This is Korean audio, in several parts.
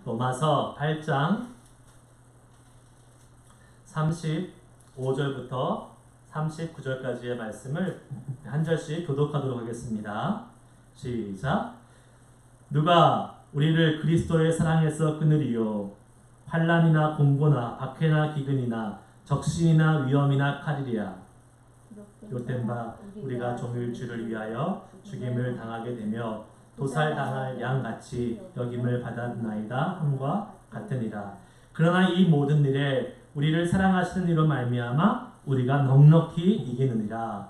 로마서 8장 35절부터 39절까지의 말씀을 한 절씩 교독하도록 하겠습니다. 시작. 누가 우리를 그리스도의 사랑에서 끊으리요? 환난이나 공고나 박해나 기근이나 적신이나 위험이나 칼이랴. 기록된 바 우리가 종일 주를 위하여 죽임을 당하게 되며 도살당할 양같이 여김을 받았나이다 함과 같으니라. 그러나 이 모든 일에 우리를 사랑하시는 이로 말미암아 우리가 넉넉히 이기느니라.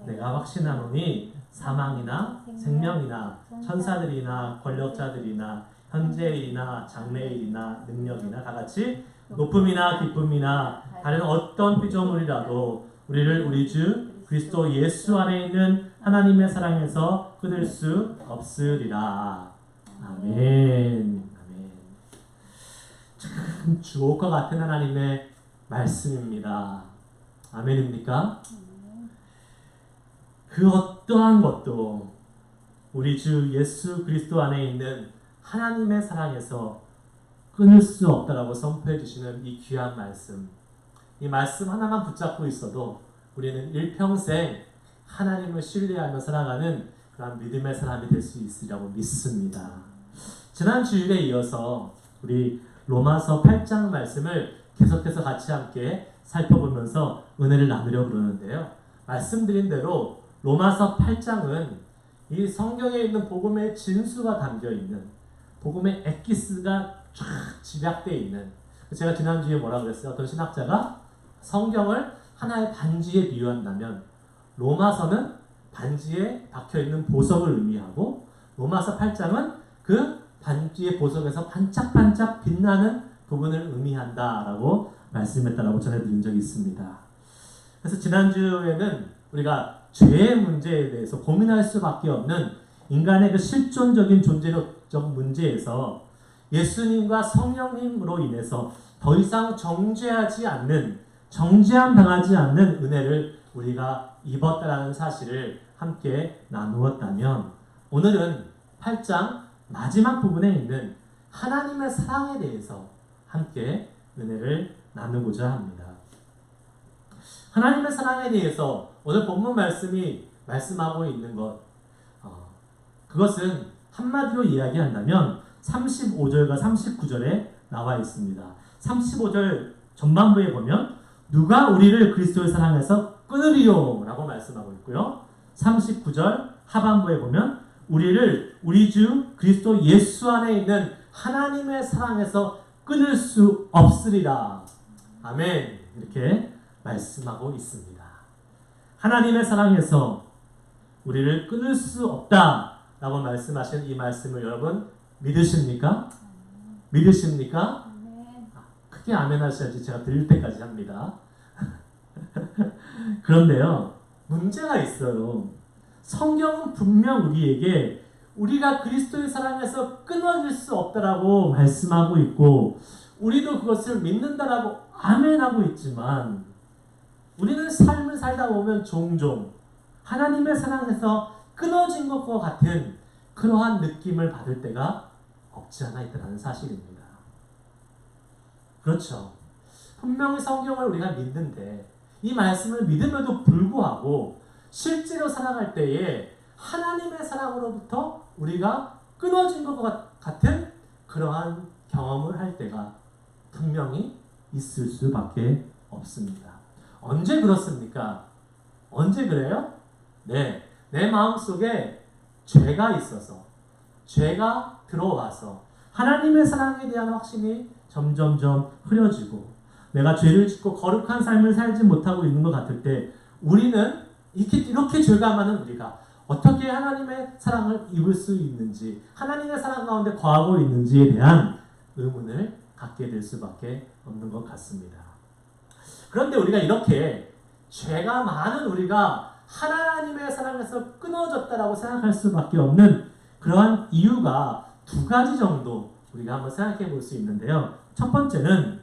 내가 확신하노니 사망이나 생명이나 천사들이나 권력자들이나 현재일이나 장래일이나 능력이나 다같이 높음이나 기쁨이나 다른 어떤 피조물이라도 우리를 우리 주 그리스도 예수 안에 있는 하나님의 사랑에서 끊을 수 없으리라. 아멘. 아멘. 참 주옥과 같은 하나님의 말씀입니다. 아멘입니까? 그 어떠한 것도 우리 주 예수 그리스도 안에 있는 하나님의 사랑에서 끊을 수 없다라고 선포해 주시는 이 귀한 말씀. 이 말씀 하나만 붙잡고 있어도 우리는 일평생 하나님을 신뢰하며 살아가는 그런 믿음의 사람이 될 수 있으리라고 믿습니다. 지난 주일에 이어서 우리 로마서 8장 말씀을 계속해서 같이 함께 살펴보면서 은혜를 나누려고 그러는데요. 말씀드린 대로 로마서 8장은 이 성경에 있는 복음의 진수가 담겨있는 복음의 엑기스가 쫙 집약되어 있는, 제가 지난주에 뭐라고 그랬어요? 어떤 신학자가 성경을 하나의 반지에 비유한다면 로마서는 반지에 박혀있는 보석을 의미하고 로마서 8장은 그 반지의 보석에서 반짝반짝 빛나는 부분을 의미한다라고 말씀했다라고 전해드린 적이 있습니다. 그래서 지난주에는 우리가 죄의 문제에 대해서 고민할 수밖에 없는 인간의 그 실존적인 존재적 문제에서 예수님과 성령님으로 인해서 더 이상 정죄함 당하지 않는 은혜를 우리가 입었다라는 사실을 함께 나누었다면, 오늘은 8장 마지막 부분에 있는 하나님의 사랑에 대해서 함께 은혜를 나누고자 합니다. 하나님의 사랑에 대해서 오늘 본문 말씀이 말씀하고 있는 것, 그것은 한마디로 이야기한다면 35절과 39절에 나와 있습니다. 35절 전반부에 보면 누가 우리를 그리스도의 사랑에서 끊으리요? 라고 말씀하고 있고요. 39절 하반부에 보면 우리를 우리 주 그리스도 예수 안에 있는 하나님의 사랑에서 끊을 수 없으리라. 아멘. 이렇게 말씀하고 있습니다. 하나님의 사랑에서 우리를 끊을 수 없다 라고 말씀하신 이 말씀을 여러분 믿으십니까? 믿으십니까? 크게 아멘 하셔야지 제가 들릴 때까지 합니다. 그런데요, 문제가 있어요. 성경은 분명 우리에게 우리가 그리스도의 사랑에서 끊어질 수 없다라고 말씀하고 있고 우리도 그것을 믿는다라고 아멘하고 있지만 우리는 삶을 살다 보면 종종 하나님의 사랑에서 끊어진 것과 같은 그러한 느낌을 받을 때가 없지 않아 있다는 사실입니다. 그렇죠. 분명히 성경을 우리가 믿는데 이 말씀을 믿음에도 불구하고 실제로 살아갈 때에 하나님의 사랑으로부터 우리가 끊어진 것과 같은 그러한 경험을 할 때가 분명히 있을 수밖에 없습니다. 언제 그렇습니까? 언제 그래요? 네, 내 마음속에 죄가 있어서, 죄가 들어와서 하나님의 사랑에 대한 확신이 점점점 흐려지고 내가 죄를 짓고 거룩한 삶을 살지 못하고 있는 것 같을 때 우리는 이렇게 죄가 많은 우리가 어떻게 하나님의 사랑을 입을 수 있는지, 하나님의 사랑 가운데 거하고 있는지에 대한 의문을 갖게 될 수밖에 없는 것 같습니다. 그런데 우리가 이렇게 죄가 많은 우리가 하나님의 사랑에서 끊어졌다라고 생각할 수밖에 없는 그러한 이유가 두 가지 정도 우리가 한번 생각해 볼 수 있는데요. 첫 번째는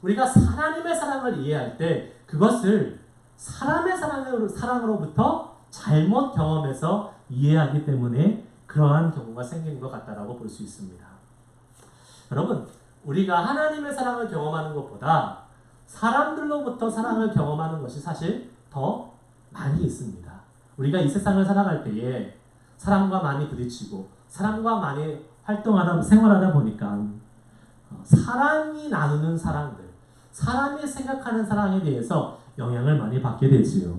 우리가 하나님의 사랑을 이해할 때 그것을 사람의 사랑으로부터 잘못 경험해서 이해하기 때문에 그러한 경우가 생기는 것 같다라고 볼 수 있습니다. 여러분, 우리가 하나님의 사랑을 경험하는 것보다 사람들로부터 사랑을 경험하는 것이 사실 더 많이 있습니다. 우리가 이 세상을 살아갈 때에 사람과 많이 부딪히고 사람과 많이 활동하다 생활하다 보니까 사람이 나누는 사랑들, 사람이 생각하는 사랑에 대해서 영향을 많이 받게 되지요.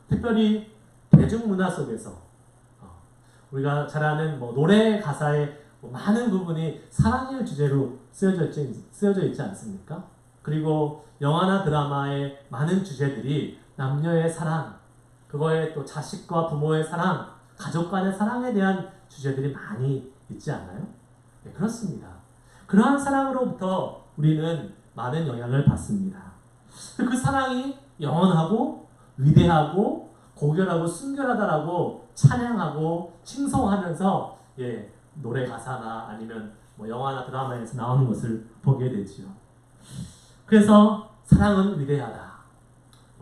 특별히 대중문화 속에서 우리가 잘 아는 노래 가사에 많은 부분이 사랑을 주제로 쓰여져 있지 않습니까? 그리고 영화나 드라마의 많은 주제들이 남녀의 사랑, 그거에 또 자식과 부모의 사랑, 가족 간의 사랑에 대한 주제들이 많이 있지 않나요? 네, 그렇습니다. 그러한 사랑으로부터 우리는 많은 영향을 받습니다. 그 사랑이 영원하고 위대하고 고결하고 순결하다라고 찬양하고 칭송하면서 노래 가사나 아니면 영화나 드라마에서 나오는 것을 보게 되지요. 그래서 사랑은 위대하다,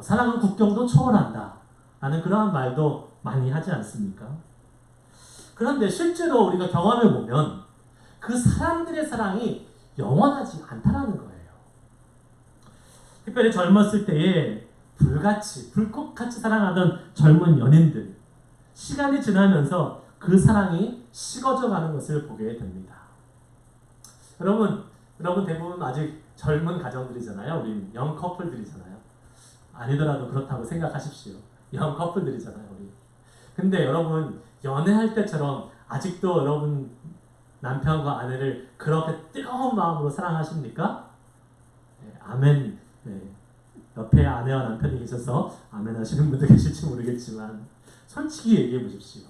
사랑은 국경도 초월한다 라는 그러한 말도 많이 하지 않습니까? 그런데 실제로 우리가 경험해 보면 그 사람들의 사랑이 영원하지 않다라는 거예요. 특별히 젊었을 때에 불꽃같이 사랑하던 젊은 연인들, 시간이 지나면서 그 사랑이 식어져 가는 것을 보게 됩니다. 여러분 대부분 아직 젊은 가정들이잖아요. 우리 영 커플들이잖아요. 아니더라도 그렇다고 생각하십시오. 영 커플들이잖아요, 우리. 근데 여러분, 연애할 때처럼 아직도 여러분 남편과 아내를 그렇게 뜨거운 마음으로 사랑하십니까? 네, 아멘. 네. 옆에 아내와 남편이 계셔서 아멘 하시는 분도 계실지 모르겠지만 솔직히 얘기해 보십시오.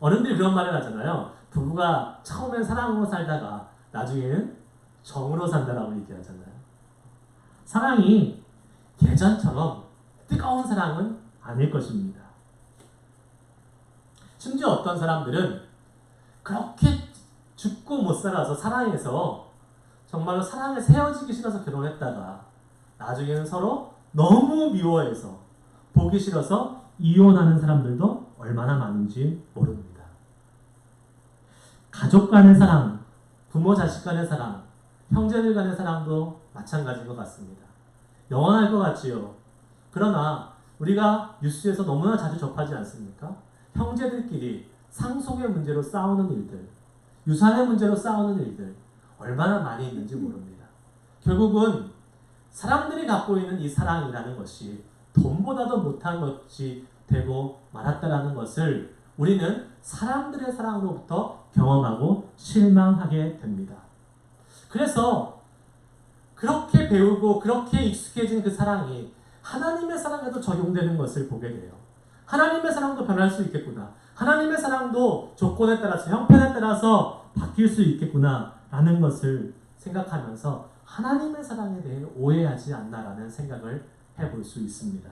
어른들이 그런 말을 하잖아요. 부부가 처음엔 사랑으로 살다가 나중에는 정으로 산다라고 얘기하잖아요. 사랑이 예전처럼 뜨거운 사랑은 아닐 것입니다. 심지어 어떤 사람들은 그렇게 죽고 못 살아서 사랑해서 정말로 사랑에 헤어지기 싫어서 결혼했다가 나중에는 서로 너무 미워해서 보기 싫어서 이혼하는 사람들도 얼마나 많은지 모릅니다. 가족 간의 사랑, 부모 자식 간의 사랑, 형제들 간의 사랑도 마찬가지인 것 같습니다. 영원할 것 같지요. 그러나 우리가 뉴스에서 너무나 자주 접하지 않습니까? 형제들끼리 상속의 문제로 싸우는 일들, 유산의 문제로 싸우는 일들 얼마나 많이 있는지 모릅니다. 결국은 사람들이 갖고 있는 이 사랑이라는 것이 돈보다도 못한 것이 되고 말았다라는 것을 우리는 사람들의 사랑으로부터 경험하고 실망하게 됩니다. 그래서 그렇게 배우고 그렇게 익숙해진 그 사랑이 하나님의 사랑에도 적용되는 것을 보게 돼요. 하나님의 사랑도 변할 수 있겠구나. 하나님의 사랑도 조건에 따라서 형편에 따라서 바뀔 수 있겠구나 라는 것을 생각하면서 하나님의 사랑에 대해 오해하지 않나라는 생각을 해볼 수 있습니다.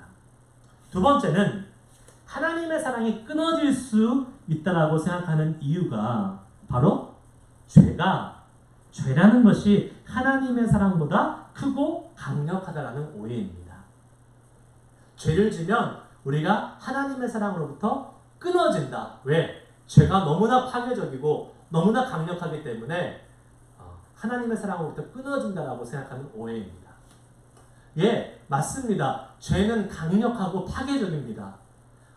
두 번째는 하나님의 사랑이 끊어질 수 있다라고 생각하는 이유가 바로 죄라는 것이 하나님의 사랑보다 크고 강력하다라는 오해입니다. 죄를 지면 우리가 하나님의 사랑으로부터 끊어진다. 왜? 죄가 너무나 파괴적이고 너무나 강력하기 때문에 하나님의 사랑으로부터 끊어진다라고 생각하는 오해입니다. 예, 맞습니다. 죄는 강력하고 파괴적입니다.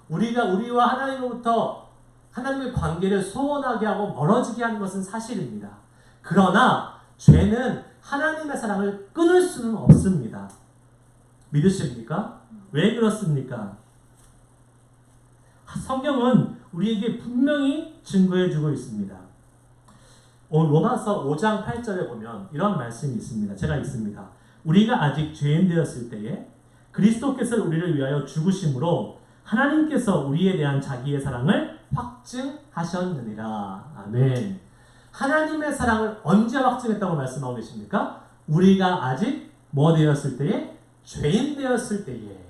우리와 하나님으로부터 하나님의 관계를 소원하게 하고 멀어지게 하는 것은 사실입니다. 그러나 죄는 하나님의 사랑을 끊을 수는 없습니다. 믿으십니까? 왜 그렇습니까? 성경은 우리에게 분명히 증거해주고 있습니다. 로마서 5장 8절에 보면 이런 말씀이 있습니다. 제가 읽습니다. 우리가 아직 죄인 되었을 때에 그리스도께서 우리를 위하여 죽으심으로 하나님께서 우리에 대한 자기의 사랑을 확증하셨느니라. 아멘. 하나님의 사랑을 언제 확증했다고 말씀하고 계십니까? 우리가 아직 뭐 되었을 때에? 죄인 되었을 때에.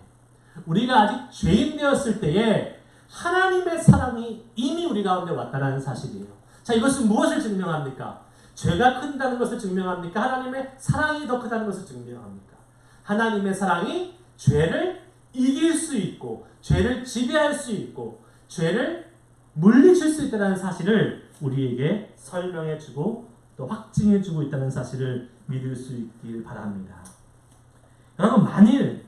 우리가 아직 죄인 되었을 때에 하나님의 사랑이 이미 우리 가운데 왔다는 사실이에요. 자, 이것은 무엇을 증명합니까? 죄가 큰다는 것을 증명합니까? 하나님의 사랑이 더 크다는 것을 증명합니까? 하나님의 사랑이 죄를 이길 수 있고 죄를 지배할 수 있고 죄를 물리칠 수 있다는 사실을 우리에게 설명해 주고 또 확증해주고 있다는 사실을 믿을 수 있길 바랍니다. 여러분, 만일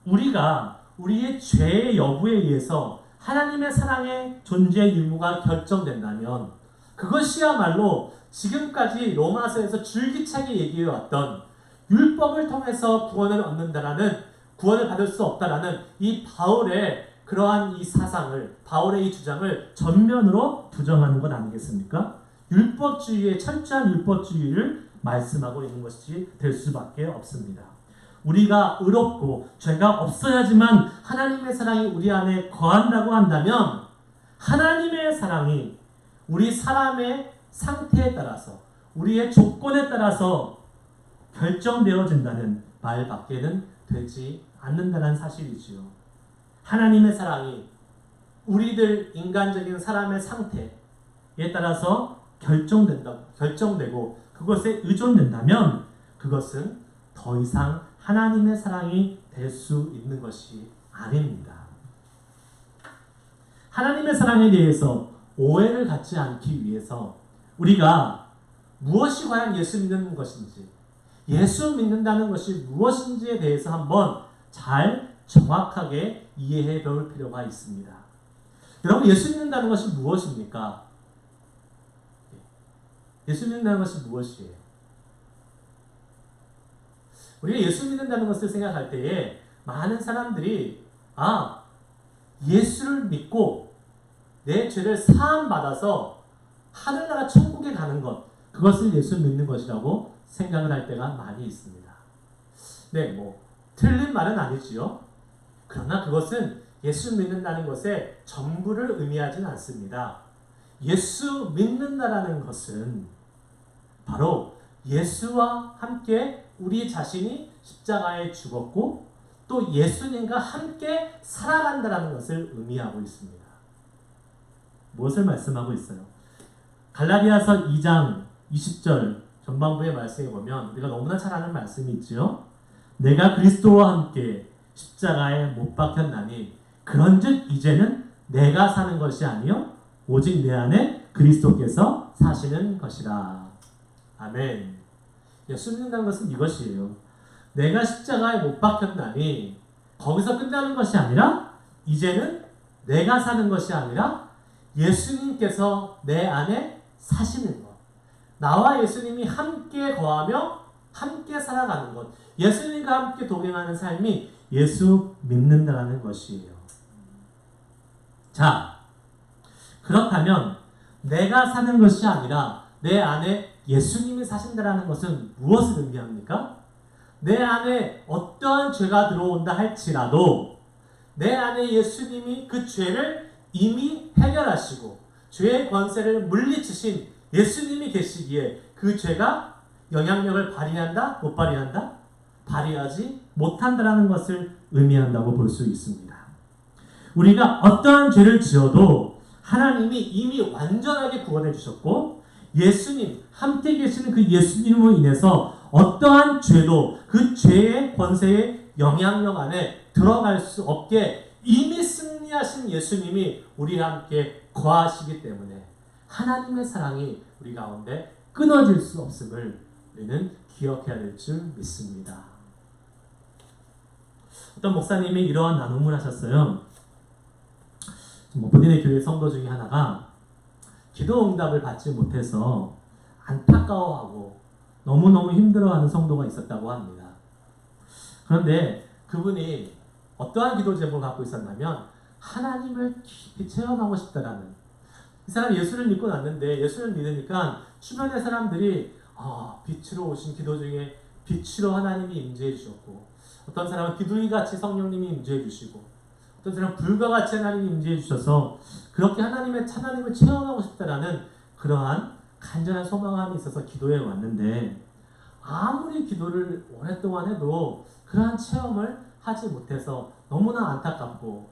우리가 우리의 죄의 여부에 의해서 하나님의 사랑의 존재 유무가 결정된다면 그것이야말로 지금까지 로마서에서 줄기차게 얘기해왔던 율법을 통해서 구원을 얻는다라는, 구원을 받을 수 없다라는 이 바울의 그러한 이 사상을, 바울의 이 주장을 전면으로 부정하는 것 아니겠습니까? 율법주의의, 철저한 율법주의를 말씀하고 있는 것이 될 수밖에 없습니다. 우리가 의롭고 죄가 없어야지만 하나님의 사랑이 우리 안에 거한다고 한다면 하나님의 사랑이 우리 사람의 상태에 따라서, 우리의 조건에 따라서 결정되어진다는 말밖에는 되지 않는다는 사실이지요. 하나님의 사랑이 우리들 인간적인 사람의 상태에 따라서 결정되고 그것에 의존된다면 그것은 더 이상 하나님의 사랑이 될 수 있는 것이 아닙니다. 하나님의 사랑에 대해서 오해를 갖지 않기 위해서 우리가 무엇이 과연 예수 믿는 것인지, 예수 믿는다는 것이 무엇인지에 대해서 한번 잘 정확하게 이해해 볼 필요가 있습니다. 여러분, 예수 믿는다는 것이 무엇입니까? 예수 믿는다는 것이 무엇이에요? 우리가 예수 믿는다는 것을 생각할 때에 많은 사람들이 예수를 믿고 내 죄를 사함받아서 하늘나라 천국에 가는 것, 그것을 예수 믿는 것이라고 생각을 할 때가 많이 있습니다. 네, 틀린 말은 아니지요. 그러나 그것은 예수 믿는다는 것의 전부를 의미하지는 않습니다. 예수 믿는다라는 것은 바로 예수와 함께 우리 자신이 십자가에 죽었고 또 예수님과 함께 살아간다라는 것을 의미하고 있습니다. 무엇을 말씀하고 있어요? 갈라디아서 2장 20절 전반부의 말씀에 보면 우리가 너무나 잘 아는 말씀이 있죠. 내가 그리스도와 함께 십자가에 못 박혔나니 그런즉 이제는 내가 사는 것이 아니요 오직 내 안에 그리스도께서 사시는 것이라. 아멘. 예수 믿는다는 것은 이것이에요. 내가 십자가에 못 박혔나니 거기서 끝나는 것이 아니라 이제는 내가 사는 것이 아니라 예수님께서 내 안에 사시는 것. 나와 예수님이 함께 거하며 함께 살아가는 것. 예수님과 함께 동행하는 삶이 예수 믿는다는 것이에요. 자, 그렇다면 내가 사는 것이 아니라 내 안에 예수님이 사신다는 것은 무엇을 의미합니까? 내 안에 어떠한 죄가 들어온다 할지라도 내 안에 예수님이 그 죄를 이미 해결하시고 죄의 권세를 물리치신 예수님이 계시기에 그 죄가 영향력을 발휘한다? 못 발휘한다? 발휘하지 못한다는 것을 의미한다고 볼 수 있습니다. 우리가 어떠한 죄를 지어도 하나님이 이미 완전하게 구원해 주셨고 예수님, 함께 계시는 그 예수님으로 인해서 어떠한 죄도 그 죄의 권세의 영향력 안에 들어갈 수 없게 이미 승리하신 예수님이 우리와 함께 거하시기 때문에 하나님의 사랑이 우리 가운데 끊어질 수 없음을 우리는 기억해야 될 줄 믿습니다. 어떤 목사님이 이러한 나눔을 하셨어요. 본인의 교회 성도 중에 하나가 기도 응답을 받지 못해서 안타까워하고 너무너무 힘들어하는 성도가 있었다고 합니다. 그런데 그분이 어떠한 기도 제목을 갖고 있었냐면 하나님을 깊이 체험하고 싶다라는. 이 사람이 예수를 믿고 났는데 예수를 믿으니까 주변의 사람들이 빛으로 오신 기도 중에 빛으로 하나님이 임재해 주셨고 어떤 사람은 기둥이같이 성령님이 임재해 주시고 어떤 사람은 불과 같이 하나님이 임재해 주셔서 그렇게 하나님을 체험하고 싶다라는 그러한 간절한 소망함이 있어서 기도해 왔는데 아무리 기도를 오랫동안 해도 그러한 체험을 하지 못해서 너무나 안타깝고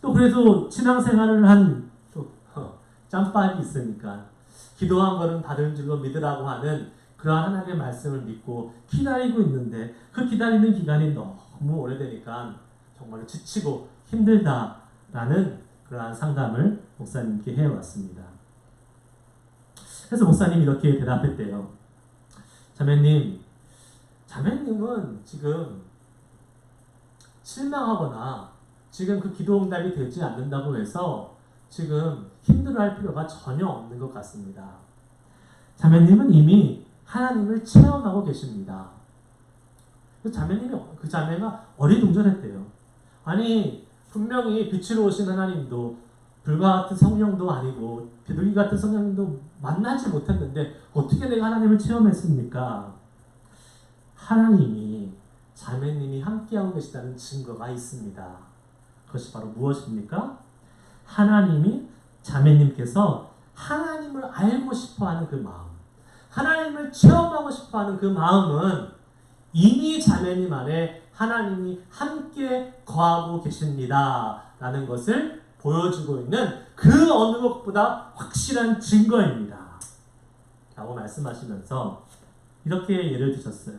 또 그래도 신앙생활을 한 짬밥이 있으니까 기도한 거는 받은 줄로 믿으라고 하는 그러한 하나님의 말씀을 믿고 기다리고 있는데 그 기다리는 기간이 너무 오래되니까 정말 지치고 힘들다라는 그러한 상담을 목사님께 해왔습니다. 그래서 목사님이 이렇게 대답했대요. 자매님은 지금 실망하거나 지금 그 기도 응답이 되지 않는다고 해서 지금 힘들어할 필요가 전혀 없는 것 같습니다. 자매님은 이미 하나님을 체험하고 계십니다. 그 자매가 어리둥절했대요. 아니 분명히 빛으로 오신 하나님도 불과 같은 성령도 아니고 비둘기 같은 성령도 만나지 못했는데 어떻게 내가 하나님을 체험했습니까? 하나님이 자매님이 함께하고 계시다는 증거가 있습니다. 그것이 바로 무엇입니까? 하나님이 자매님께서 하나님을 알고 싶어하는 그 마음, 하나님을 체험하고 싶어하는 그 마음은 이미 자매님 안에 하나님이 함께 거하고 계십니다 라는 것을 보여주고 있는 그 어느 것보다 확실한 증거입니다 라고 말씀하시면서 이렇게 예를 드셨어요.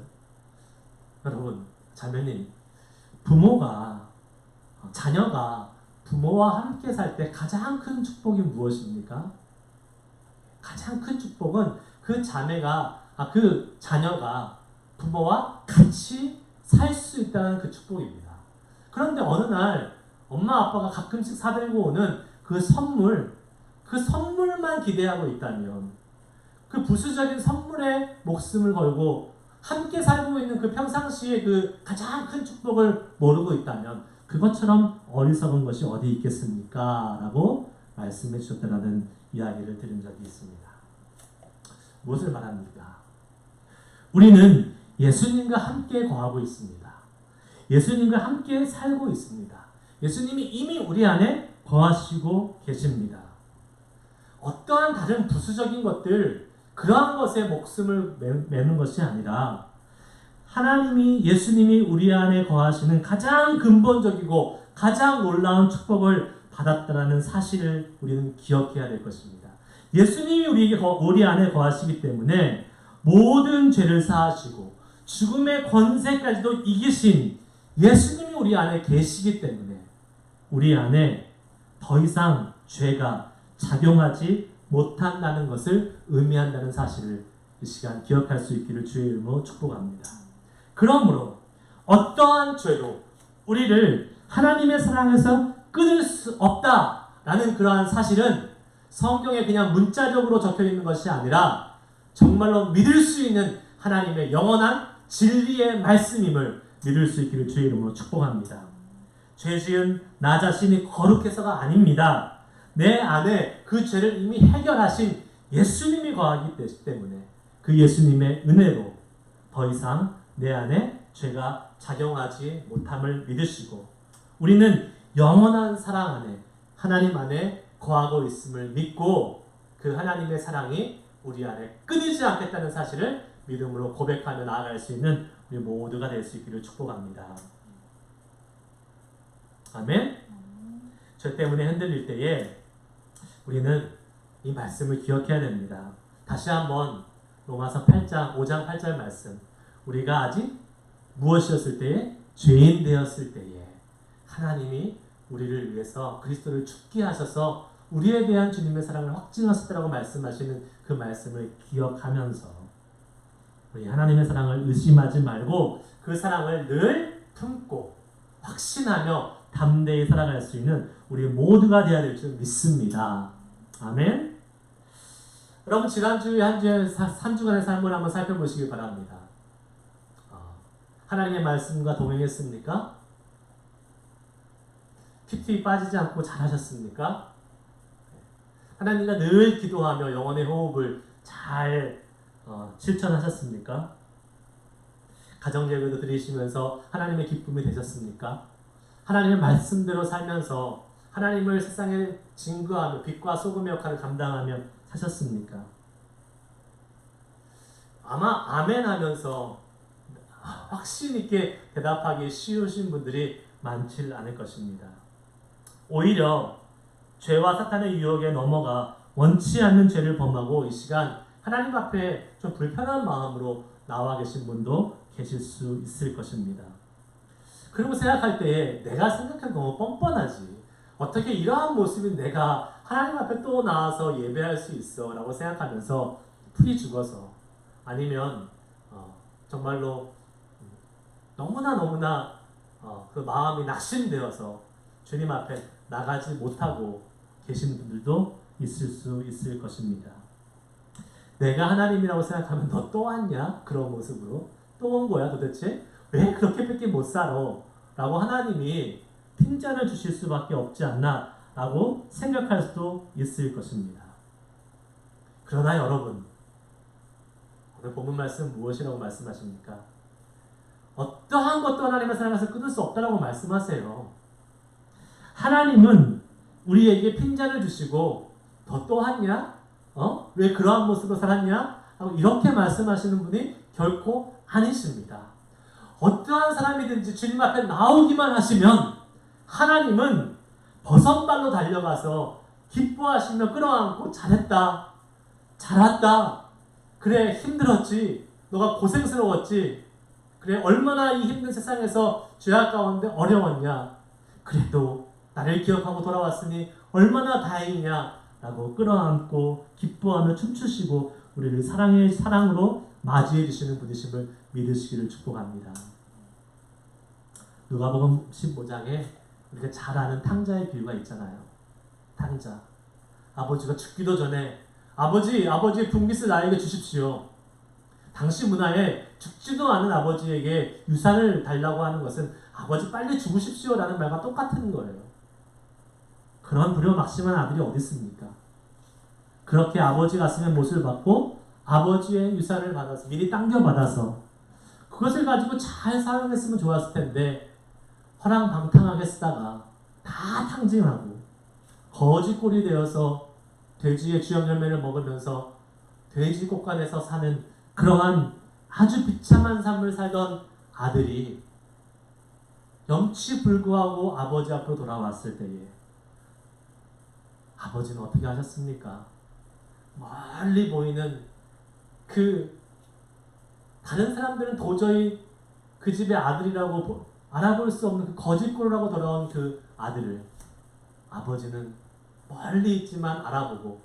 여러분, 자매님, 자녀가 부모와 함께 살 때 가장 큰 축복이 무엇입니까? 가장 큰 축복은 그 자녀가 부모와 같이 살 수 있다는 그 축복입니다. 그런데 어느 날 엄마 아빠가 가끔씩 사들고 오는 그 선물만 기대하고 있다면, 그 부수적인 선물에 목숨을 걸고 함께 살고 있는 그 평상시의 그 가장 큰 축복을 모르고 있다면 그것처럼 어리석은 것이 어디 있겠습니까? 라고 말씀해 주셨다는 이야기를 들은 적이 있습니다. 무엇을 말합니까? 우리는 예수님과 함께 거하고 있습니다. 예수님과 함께 살고 있습니다. 예수님이 이미 우리 안에 거하시고 계십니다. 어떠한 다른 부수적인 것들, 그러한 것에 목숨을 매는 것이 아니라 예수님이 우리 안에 거하시는 가장 근본적이고 가장 놀라운 축복을 받았다는 사실을 우리는 기억해야 될 것입니다. 예수님이 우리 안에 거하시기 때문에 모든 죄를 사하시고 죽음의 권세까지도 이기신 예수님이 우리 안에 계시기 때문에 우리 안에 더 이상 죄가 작용하지 못한다는 것을 의미한다는 사실을 이 시간 기억할 수 있기를 주의 이름으로 축복합니다. 그러므로 어떠한 죄도 우리를 하나님의 사랑에서 끊을 수 없다라는 그러한 사실은 성경에 그냥 문자적으로 적혀 있는 것이 아니라 정말로 믿을 수 있는 하나님의 영원한 진리의 말씀임을 믿을 수 있기를 주의 이름으로 축복합니다. 죄지은 나 자신이 거룩해서가 아닙니다. 내 안에 그 죄를 이미 해결하신 예수님이 거하기 때문에 그 예수님의 은혜로 더 이상 내 안에 죄가 작용하지 못함을 믿으시고 우리는 영원한 사랑 안에 하나님 안에 거하고 있음을 믿고 그 하나님의 사랑이 우리 안에 끊이지 않겠다는 사실을 믿음으로 고백하며 나아갈 수 있는 우리 모두가 될 수 있기를 축복합니다. 아멘. 죄 때문에 흔들릴 때에 우리는 이 말씀을 기억해야 됩니다. 다시 한번 로마서 8장 5장 8절 말씀, 우리가 아직 무엇이었을 때에? 죄인 되었을 때에 하나님이 우리를 위해서 그리스도를 죽게 하셔서 우리에 대한 주님의 사랑을 확증하셨다고 말씀하시는 그 말씀을 기억하면서 우리 하나님의 사랑을 의심하지 말고 그 사랑을 늘 품고 확신하며 담대히 살아갈 수 있는 우리 모두가 되어야 될 줄 믿습니다. 아멘. 여러분, 지난주에 한 주간의 삶을 한번 살펴보시기 바랍니다. 하나님의 말씀과 동행했습니까? 큐티 빠지지 않고 잘하셨습니까? 하나님과 늘 기도하며 영혼의 호흡을 잘 실천하셨습니까? 가정예배도 드리시면서 하나님의 기쁨이 되셨습니까? 하나님의 말씀대로 살면서 하나님을 세상에 증거하며 빛과 소금의 역할을 감당하며 사셨습니까? 아마 아멘 하면서 확신 있게 대답하기 쉬우신 분들이 많지 않을 것입니다. 오히려 죄와 사탄의 유혹에 넘어가 원치 않는 죄를 범하고 이 시간 하나님 앞에 좀 불편한 마음으로 나와 계신 분도 계실 수 있을 것입니다. 그리고 생각할 때에 내가 생각해도 너무 뻔뻔하지. 어떻게 이러한 모습인 내가 하나님 앞에 또 나와서 예배할 수 있어 라고 생각하면서 풀이 죽어서 아니면 정말로 너무나 그 마음이 낙심되어서 주님 앞에 나가지 못하고 계신 분들도 있을 수 있을 것입니다. 내가 하나님이라고 생각하면 너 또 왔냐? 그런 모습으로 또 온 거야 도대체? 왜 그렇게밖에 못 살아? 라고 하나님이 핀잔을 주실 수밖에 없지 않나? 라고 생각할 수도 있을 것입니다. 그러나 여러분, 오늘 본문 말씀 무엇이라고 말씀하십니까? 어떠한 것도 하나님의 사랑에서 끊을 수 없다라고 말씀하세요. 하나님은 우리에게 핀잔을 주시고 너 또 왔냐? 왜 그러한 모습으로 살았냐? 하고 이렇게 말씀하시는 분이 결코 아니십니다. 어떠한 사람이든지 주님 앞에 나오기만 하시면 하나님은 버선발로 달려가서 기뻐하시며 끌어안고 잘했다. 잘했다. 그래 힘들었지. 너가 고생스러웠지. 그래 얼마나 이 힘든 세상에서 죄악 가운데 어려웠냐. 그래도 나를 기억하고 돌아왔으니 얼마나 다행이냐 라고 끌어안고 기뻐하며 춤추시고 우리를 사랑으로 맞이해 주시는 분이심을 믿으시기를 축복합니다. 누가복음 15장에 우리가 잘 아는 탕자의 비유가 있잖아요. 탕자. 아버지가 죽기도 전에 아버지의 분깃을 나에게 주십시오. 당시 문화에 죽지도 않은 아버지에게 유산을 달라고 하는 것은 아버지 빨리 죽으십시오 라는 말과 똑같은 거예요. 그런 불효막심한 아들이 어디 있습니까? 그렇게 아버지 가슴에 못을 받고 아버지의 유산을 받아서 미리 당겨받아서 그것을 가지고 잘 사용했으면 좋았을 텐데 허랑방탕하게 쓰다가 다 탕진하고 거지꼴이 되어서 돼지의 주염 열매를 먹으면서 돼지 곳간에서 사는 그러한 아주 비참한 삶을 살던 아들이 염치불구하고 아버지 앞으로 돌아왔을 때에 아버지는 어떻게 하셨습니까? 멀리 보이는 그 다른 사람들은 도저히 그 집의 아들이라고 알아볼 수 없는 그 거짓골이라고 돌아온 그 아들을 아버지는 멀리 있지만 알아보고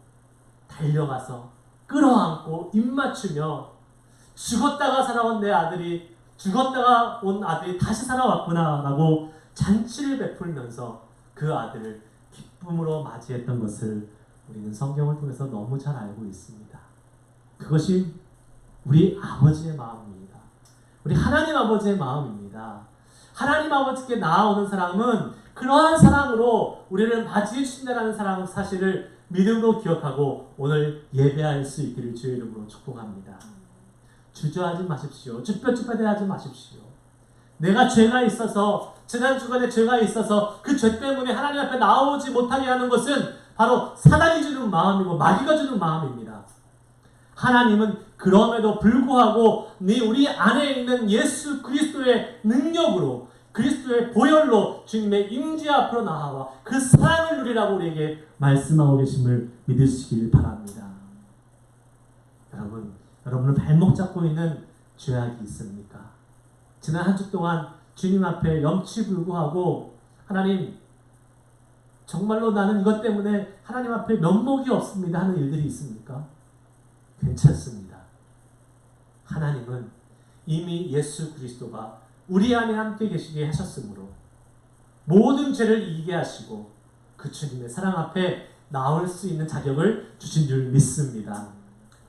달려가서 끌어안고 입맞추며 죽었다가 살아온 내 아들이 죽었다가 온 아들이 다시 살아왔구나 라고 잔치를 베풀면서 그 아들을 기쁨으로 맞이했던 것을 우리는 성경을 통해서 너무 잘 알고 있습니다. 그것이 우리 아버지의 마음입니다. 우리 하나님 아버지의 마음입니다. 하나님 아버지께 나아오는 사람은 그러한 사랑으로 우리를 맞이해 주신다는 사실을 믿음으로 기억하고 오늘 예배할 수 있기를 주의 이름으로 축복합니다. 주저하지 마십시오. 쭈뼛쭈뼛해하지 마십시오. 내가 죄가 있어서 지난 주간에 죄가 있어서 그 죄 때문에 하나님 앞에 나오지 못하게 하는 것은 바로 사단이 주는 마음이고 마귀가 주는 마음입니다. 하나님은 그럼에도 불구하고 우리 안에 있는 예수 그리스도의 능력으로 그리스도의 보혈로 주님의 임재 앞으로 나아와 그 사랑을 누리라고 우리에게 말씀하고 계심을 믿으시길 바랍니다. 여러분은 발목 잡고 있는 죄악이 있습니까? 지난 한 주 동안 주님 앞에 염치불구하고 하나님 정말로 나는 이것 때문에 하나님 앞에 면목이 없습니다 하는 일들이 있습니까? 괜찮습니다. 하나님은 이미 예수 그리스도가 우리 안에 함께 계시게 하셨으므로 모든 죄를 이기게 하시고 그 주님의 사랑 앞에 나올 수 있는 자격을 주신 줄 믿습니다.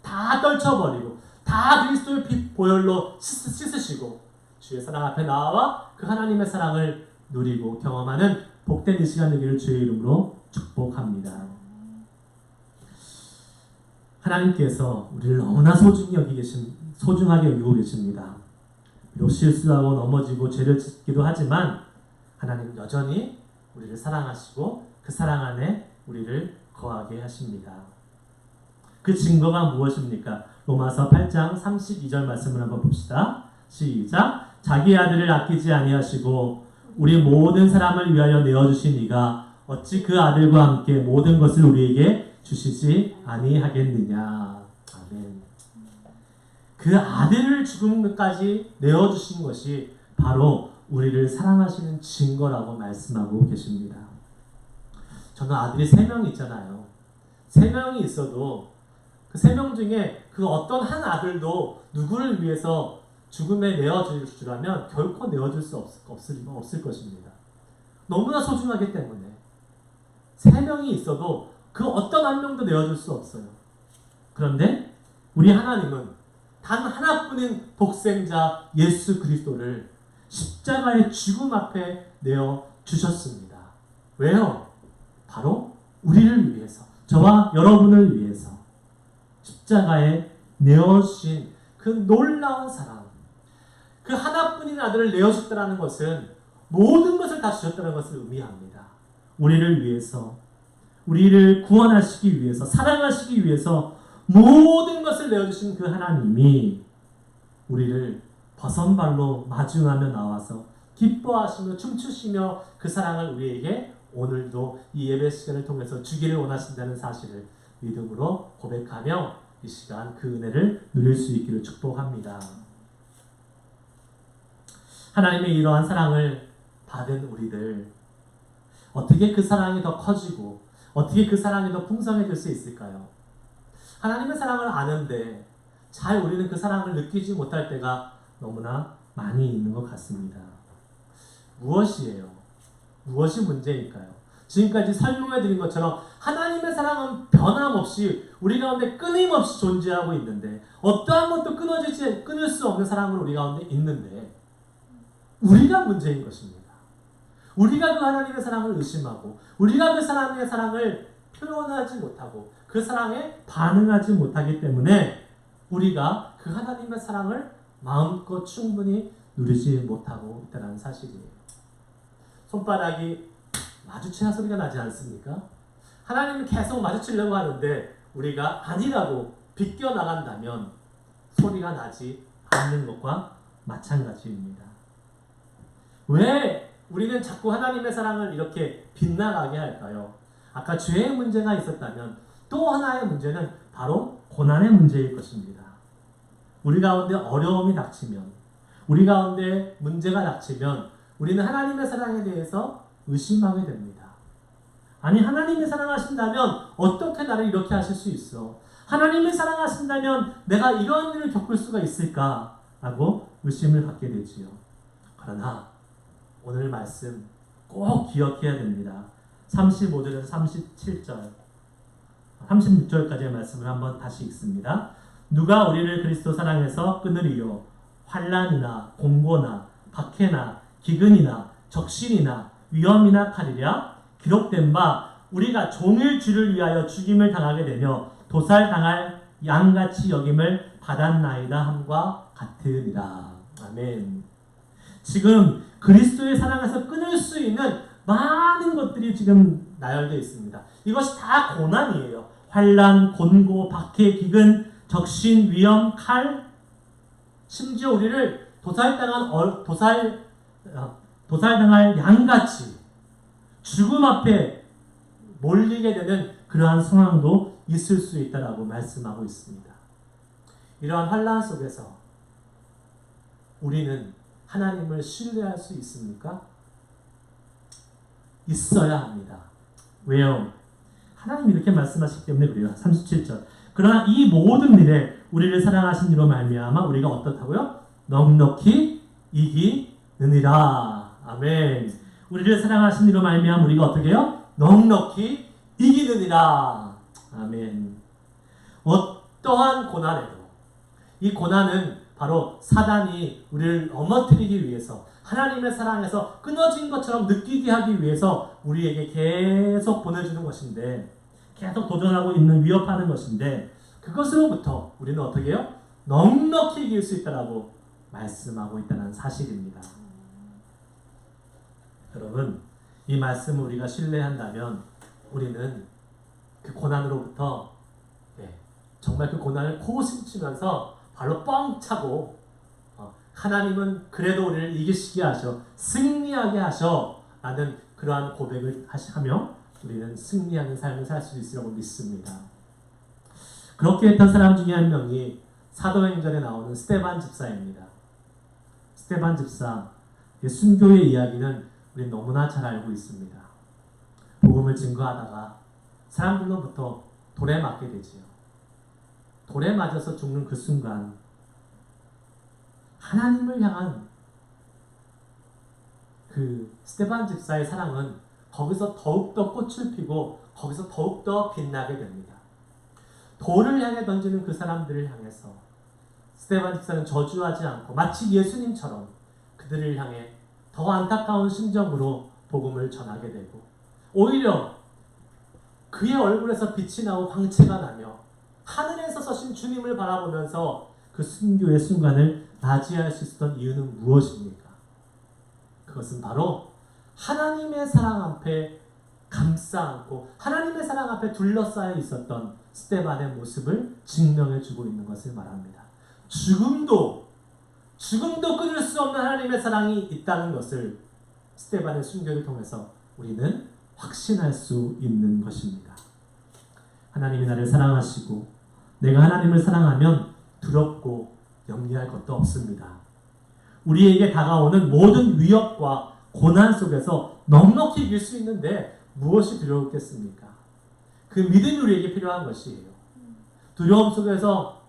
다 떨쳐버리고 다 그리스도의 피 보혈로 씻으시고 주의 사랑 앞에 나와 그 하나님의 사랑을 누리고 경험하는 복된 이 시간 되기를 주의 이름으로 축복합니다. 하나님께서 우리를 너무나 소중하게 여기고 계십니다. 비록 실수하고 넘어지고 죄를 짓기도 하지만 하나님 여전히 우리를 사랑하시고 그 사랑 안에 우리를 거하게 하십니다. 그 증거가 무엇입니까? 로마서 8장 32절 말씀을 한번 봅시다. 시작. 자기 아들을 아끼지 아니하시고 우리 모든 사람을 위하여 내어주신 이가 어찌 그 아들과 함께 모든 것을 우리에게 주시지 아니하겠느냐. 아멘. 그 아들을 죽음까지 내어주신 것이 바로 우리를 사랑하시는 증거라고 말씀하고 계십니다. 저는 아들이 3명 있잖아요. 세 명이 있어도 그 세 명 중에 그 어떤 한 아들도 누구를 위해서 죽음에 내어줄 주라면 결코 내어줄 수 없을 것입니다. 너무나 소중하기 때문에 세 명이 있어도 그 어떤 한 명도 내어줄 수 없어요. 그런데 우리 하나님은 단 하나뿐인 독생자 예수 그리스도를 십자가의 죽음 앞에 내어주셨습니다. 왜요? 바로 우리를 위해서, 저와 여러분을 위해서 십자가에 내어주신 그 놀라운 사랑, 그 하나뿐인 아들을 내어줬다는 것은 모든 것을 다 주셨다는 것을 의미합니다. 우리를 위해서, 우리를 구원하시기 위해서, 사랑하시기 위해서 모든 것을 내어주신 그 하나님이 우리를 버선발로 마중하며 나와서 기뻐하시며 춤추시며 그 사랑을 우리에게 오늘도 이 예배 시간을 통해서 주기를 원하신다는 사실을 믿음으로 고백하며 이 시간 그 은혜를 누릴 수 있기를 축복합니다. 하나님의 이러한 사랑을 받은 우리들, 어떻게 그 사랑이 더 커지고 어떻게 그 사랑이 더 풍성해질 수 있을까요? 하나님의 사랑을 아는데 잘 우리는 그 사랑을 느끼지 못할 때가 너무나 많이 있는 것 같습니다. 무엇이에요? 무엇이 문제일까요? 지금까지 설명해 드린 것처럼 하나님의 사랑은 변함없이 우리 가운데 끊임없이 존재하고 있는데, 어떠한 것도 끊을 수 없는 사랑은 우리 가운데 있는데 우리가 문제인 것입니다. 우리가 그 하나님의 사랑을 의심하고 우리가 그 하나님의 사랑을 표현하지 못하고 그 사랑에 반응하지 못하기 때문에 우리가 그 하나님의 사랑을 마음껏 충분히 누리지 못하고 있다는 사실이에요. 손바닥이 마주쳐야 소리가 나지 않습니까? 하나님은 계속 마주치려고 하는데 우리가 아니라고 비껴나간다면 소리가 나지 않는 것과 마찬가지입니다. 왜 우리는 자꾸 하나님의 사랑을 이렇게 빗나가게 할까요? 아까 죄의 문제가 있었다면 또 하나의 문제는 바로 고난의 문제일 것입니다. 우리 가운데 어려움이 닥치면, 우리 가운데 문제가 닥치면 우리는 하나님의 사랑에 대해서 의심하게 됩니다. 아니, 하나님이 사랑하신다면 어떻게 나를 이렇게 하실 수 있어? 하나님이 사랑하신다면 내가 이런 일을 겪을 수가 있을까? 라고 의심을 갖게 되지요. 그러나 오늘 말씀 꼭 기억해야 됩니다. 35절에서 37절, 36절까지의 말씀을 한번 다시 읽습니다. 누가 우리를 그리스도 사랑해서 끊으리요? 환난이나 공고나 박해나 기근이나 적신이나 위험이나 칼이랴? 기록된 바 우리가 종일 주를 위하여 죽임을 당하게 되며 도살당할 양같이 여김을 받았나이다 함과 같으리라. 아멘. 지금 그리스도의 사랑에서 끊을 수 있는 많은 것들이 지금 나열되어 있습니다. 이것이 다 고난이에요. 환난, 곤고, 박해, 기근, 적신, 위험, 칼, 심지어 우리를 도살당할 양같이 죽음 앞에 몰리게 되는 그러한 상황도 있을 수 있다라고 말씀하고 있습니다. 이러한 환난 속에서 우리는 하나님을 신뢰할 수 있습니까? 있어야 합니다. 왜요? 하나님이 이렇게 말씀하시기 때문에 그래요. 37절. 그러나 이 모든 일에 우리를 사랑하신 이로 말미암아 우리가 어떻다고요? 넉넉히 이기느니라. 아멘. 우리를 사랑하신 이로 말미암아 우리가 어떻게 해요? 넉넉히 이기느니라. 아멘. 어떠한 고난에도, 이 고난은 바로 사단이 우리를 넘어뜨리기 위해서, 하나님의 사랑에서 끊어진 것처럼 느끼게 하기 위해서 우리에게 계속 보내주는 것인데, 계속 도전하고 있는, 위협하는 것인데, 그것으로부터 우리는 어떻게 해요? 넉넉히 이길 수 있다라고 말씀하고 있다는 사실입니다. 여러분, 이 말씀을 우리가 신뢰한다면 우리는 그 고난으로부터 정말 그 고난을 코심치면서 발로 뻥 차고 하나님은 그래도 우리를 이기시게 하셔, 승리하게 하셔 라는 그러한 고백을 하며 우리는 승리하는 삶을 살 수 있으라고 믿습니다. 그렇게 했던 사람 중에 한 명이 사도행전에 나오는 스데반 집사입니다. 스데반 집사, 순교의 이야기는 우리 너무나 잘 알고 있습니다. 복음을 증거하다가 사람들로부터 돌에 맞게 되지요. 돌에 맞아서 죽는 그 순간 하나님을 향한 그 스데반 집사의 사랑은 거기서 더욱더 꽃을 피고 거기서 더욱더 빛나게 됩니다. 돌을 향해 던지는 그 사람들을 향해서 스데반 집사는 저주하지 않고 마치 예수님처럼 그들을 향해 더 안타까운 심정으로 복음을 전하게 되고 오히려 그의 얼굴에서 빛이 나고 광채가 나며 하늘에서 서신 주님을 바라보면서 그 순교의 순간을 맞이할 수 있었던 이유는 무엇입니까? 그것은 바로 하나님의 사랑 앞에 감싸 안고 하나님의 사랑 앞에 둘러싸여 있었던 스데반의 모습을 증명해주고 있는 것을 말합니다. 죽음도 끊을 수 없는 하나님의 사랑이 있다는 것을 스데반의 순교를 통해서 우리는 확신할 수 있는 것입니다. 하나님이 나를 사랑하시고 내가 하나님을 사랑하면 두렵고 염려할 것도 없습니다. 우리에게 다가오는 모든 위협과 고난 속에서 넉넉히 이길 수 있는데 무엇이 두려웠겠습니까? 그 믿음이 우리에게 필요한 것이에요. 두려움 속에서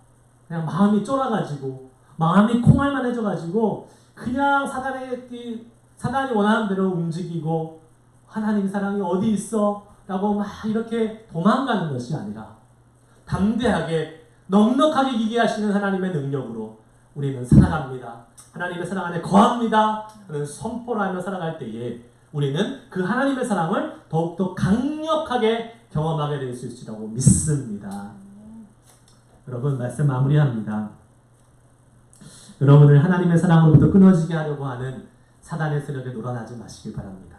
그냥 마음이 쫄아가지고 마음이 콩알만해져가지고 그냥 사단이 원하는 대로 움직이고 하나님 사랑이 어디 있어? 라고 막 이렇게 도망가는 것이 아니라 담대하게 넉넉하게 이기게 하시는 하나님의 능력으로 우리는 살아갑니다. 하나님의 사랑 안에 거합니다 하는 선포를 하며 살아갈 때에 우리는 그 하나님의 사랑을 더욱더 강력하게 경험하게 될 수 있으리라고 믿습니다. 여러분, 말씀 마무리합니다. 여러분을 하나님의 사랑으로부터 끊어지게 하려고 하는 사단의 세력에 놀아나지 마시길 바랍니다.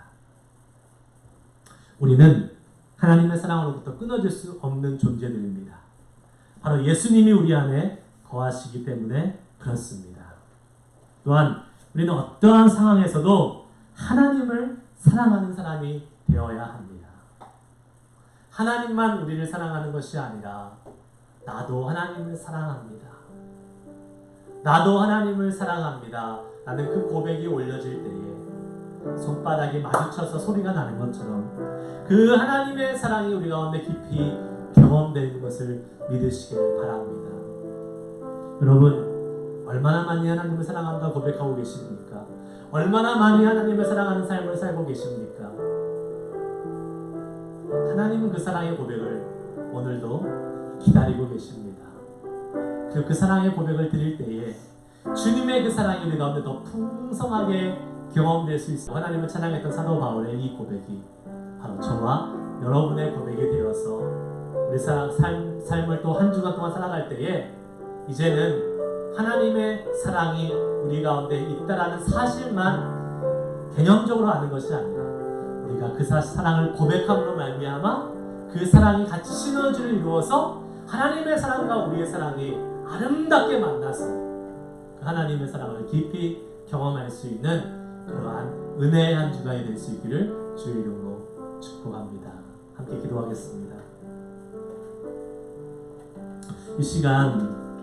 우리는 하나님의 사랑으로부터 끊어질 수 없는 존재들입니다. 바로 예수님이 우리 안에 거하시기 때문에 그렇습니다. 또한 우리는 어떠한 상황에서도 하나님을 사랑하는 사람이 되어야 합니다. 하나님만 우리를 사랑하는 것이 아니라 나도 하나님을 사랑합니다. 나도 하나님을 사랑합니다. 라는 그 고백이 올려질 때에 손바닥이 마주쳐서 소리가 나는 것처럼 그 하나님의 사랑이 우리 가운데 깊이 경험되는 것을 믿으시길 바랍니다. 여러분, 얼마나 많이 하나님을 사랑한다고 고백하고 계십니까? 얼마나 많이 하나님을 사랑하는 삶을 살고 계십니까? 하나님은 그 사랑의 고백을 오늘도 기다리고 계십니다. 그리고 그 사랑의 고백을 드릴 때에 주님의 그 사랑이 우리 가운데 더 풍성하게 경험될 수 있어. 하나님을 찬양했던 사도 바울의 이 고백이 바로 저와 여러분의 고백이 되어서 우리 삶을 또 한 주간 동안 살아갈 때에 이제는 하나님의 사랑이 우리 가운데 있다라는 사실만 개념적으로 아는 것이 아니라 우리가 그 사랑을 고백함으로 말미암아 그 사랑이 같이 시너지를 이루어서 하나님의 사랑과 우리의 사랑이 아름답게 만나서 그 하나님의 사랑을 깊이 경험할 수 있는 그러한 은혜의 한 주간이 될 수 있기를 주의 이름으로 축복합니다. 함께 기도하겠습니다. 이 시간